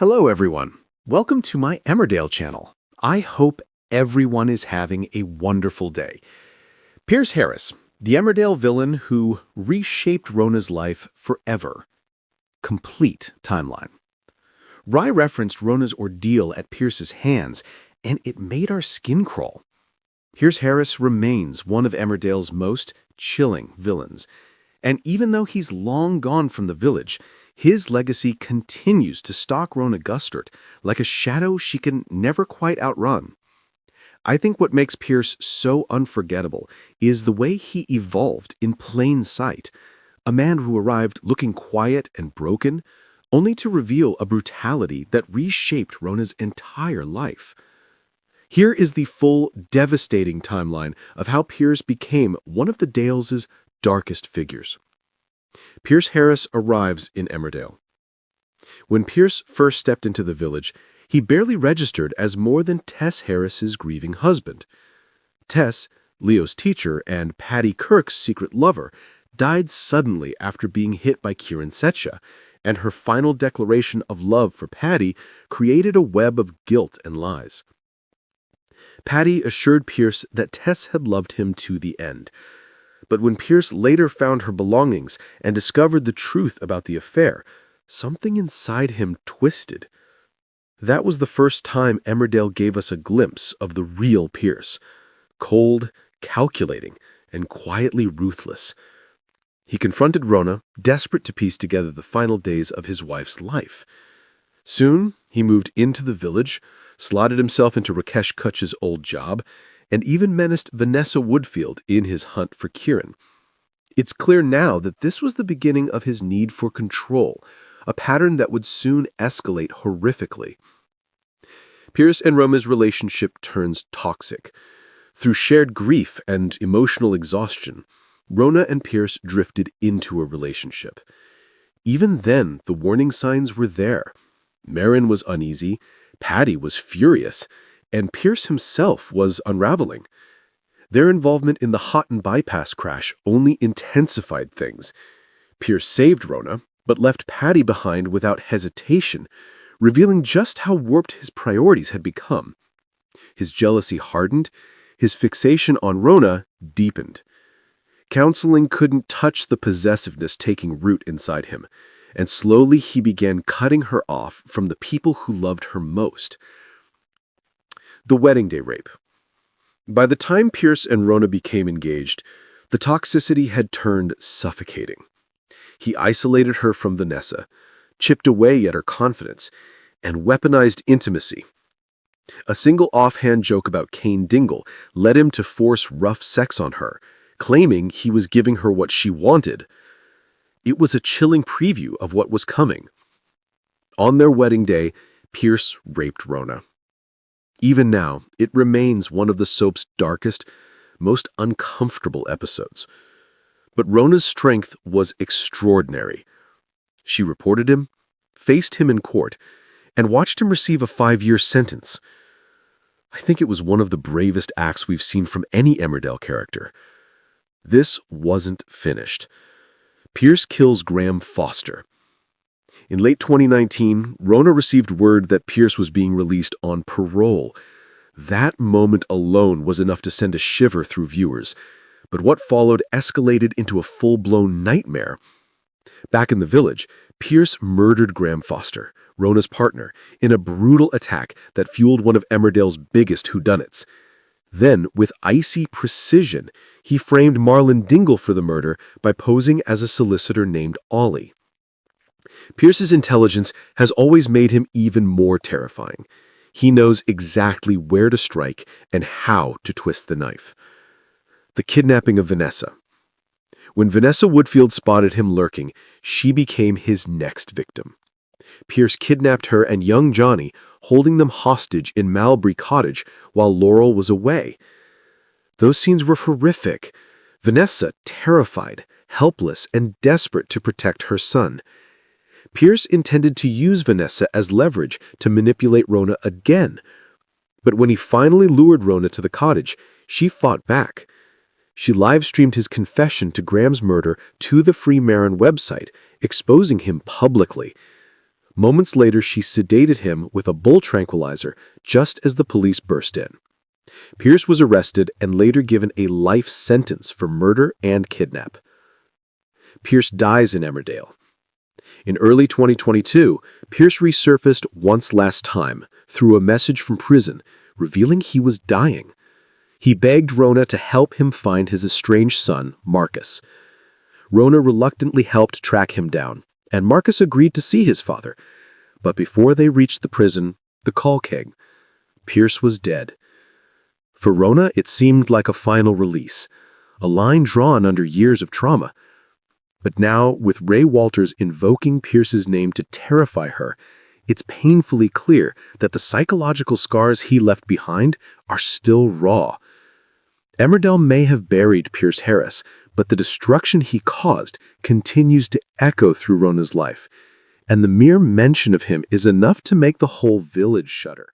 Hello everyone. Welcome to my Emmerdale channel. I hope everyone is having a wonderful day. Pierce Harris, the Emmerdale villain who reshaped Rhona's life forever. Complete timeline. Rye referenced Rhona's ordeal at Pierce's hands, and it made our skin crawl. Pierce Harris remains one of Emmerdale's most chilling villains, and even though he's long gone from the village, his legacy continues to stalk Rhona Gustert like a shadow she can never quite outrun. I think what makes Pierce so unforgettable is the way he evolved in plain sight, a man who arrived looking quiet and broken, only to reveal a brutality that reshaped Rhona's entire life. Here is the full, devastating timeline of how Pierce became one of the Dales' darkest figures. Pierce Harris arrives in Emmerdale. When Pierce first stepped into the village, he barely registered as more than Tess Harris's grieving husband. Tess, Leo's teacher and Paddy Kirk's secret lover, died suddenly after being hit by Kieran Setcha, and her final declaration of love for Paddy created a web of guilt and lies. Paddy assured Pierce that Tess had loved him to the end. But when Pierce later found her belongings and discovered the truth about the affair, something inside him twisted. That was the first time Emmerdale gave us a glimpse of the real Pierce. Cold, calculating, and quietly ruthless. He confronted Rhona, desperate to piece together the final days of his wife's life. Soon, he moved into the village, slotted himself into Rakesh Kutch's old job, and even menaced Vanessa Woodfield in his hunt for Kieran. It's clear now that this was the beginning of his need for control, a pattern that would soon escalate horrifically. Pierce and Rhona's relationship turns toxic. Through shared grief and emotional exhaustion, Rhona and Pierce drifted into a relationship. Even then, the warning signs were there. Marin was uneasy, Paddy was furious, and Pierce himself was unraveling. Their involvement in the Houghton bypass crash only intensified things. Pierce saved Rhona, but left Paddy behind without hesitation, revealing just how warped his priorities had become. His jealousy hardened, his fixation on Rhona deepened. Counseling couldn't touch the possessiveness taking root inside him, and slowly he began cutting her off from the people who loved her most. The wedding day rape. By the time Pierce and Rhona became engaged, the toxicity had turned suffocating. He isolated her from Vanessa, chipped away at her confidence, and weaponized intimacy. A single offhand joke about Cain Dingle led him to force rough sex on her, claiming he was giving her what she wanted. It was a chilling preview of what was coming. On their wedding day, Pierce raped Rhona. Even now, it remains one of the soap's darkest, most uncomfortable episodes. But Rhona's strength was extraordinary. She reported him, faced him in court, and watched him receive a 5-year sentence. I think it was one of the bravest acts we've seen from any Emmerdale character. This wasn't finished. Pierce kills Graham Foster. In late 2019, Rhona received word that Pierce was being released on parole. That moment alone was enough to send a shiver through viewers, but what followed escalated into a full-blown nightmare. Back in the village, Pierce murdered Graham Foster, Rhona's partner, in a brutal attack that fueled one of Emmerdale's biggest whodunits. Then, with icy precision, he framed Marlon Dingle for the murder by posing as a solicitor named Ollie. Pierce's intelligence has always made him even more terrifying. He knows exactly where to strike and how to twist the knife. The kidnapping of Vanessa. When Vanessa Woodfield spotted him lurking, she became his next victim. Pierce kidnapped her and young Johnny, holding them hostage in Malbury Cottage while Laurel was away. Those scenes were horrific. Vanessa, terrified, helpless, and desperate to protect her son. Pierce intended to use Vanessa as leverage to manipulate Rhona again. But when he finally lured Rhona to the cottage, she fought back. She live-streamed his confession to Graham's murder to the Free Marin website, exposing him publicly. Moments later, she sedated him with a bull tranquilizer just as the police burst in. Pierce was arrested and later given a life sentence for murder and kidnap. Pierce dies in Emmerdale. In early 2022, Pierce resurfaced once last time through a message from prison, revealing he was dying. He begged Rhona to help him find his estranged son, Marcus. Rhona reluctantly helped track him down, and Marcus agreed to see his father. But before they reached the prison, the call came. Pierce was dead. For Rhona, it seemed like a final release, a line drawn under years of trauma. But now, with Ray Walters invoking Pierce's name to terrify her, it's painfully clear that the psychological scars he left behind are still raw. Emmerdale may have buried Pierce Harris, but the destruction he caused continues to echo through Rhona's life, and the mere mention of him is enough to make the whole village shudder.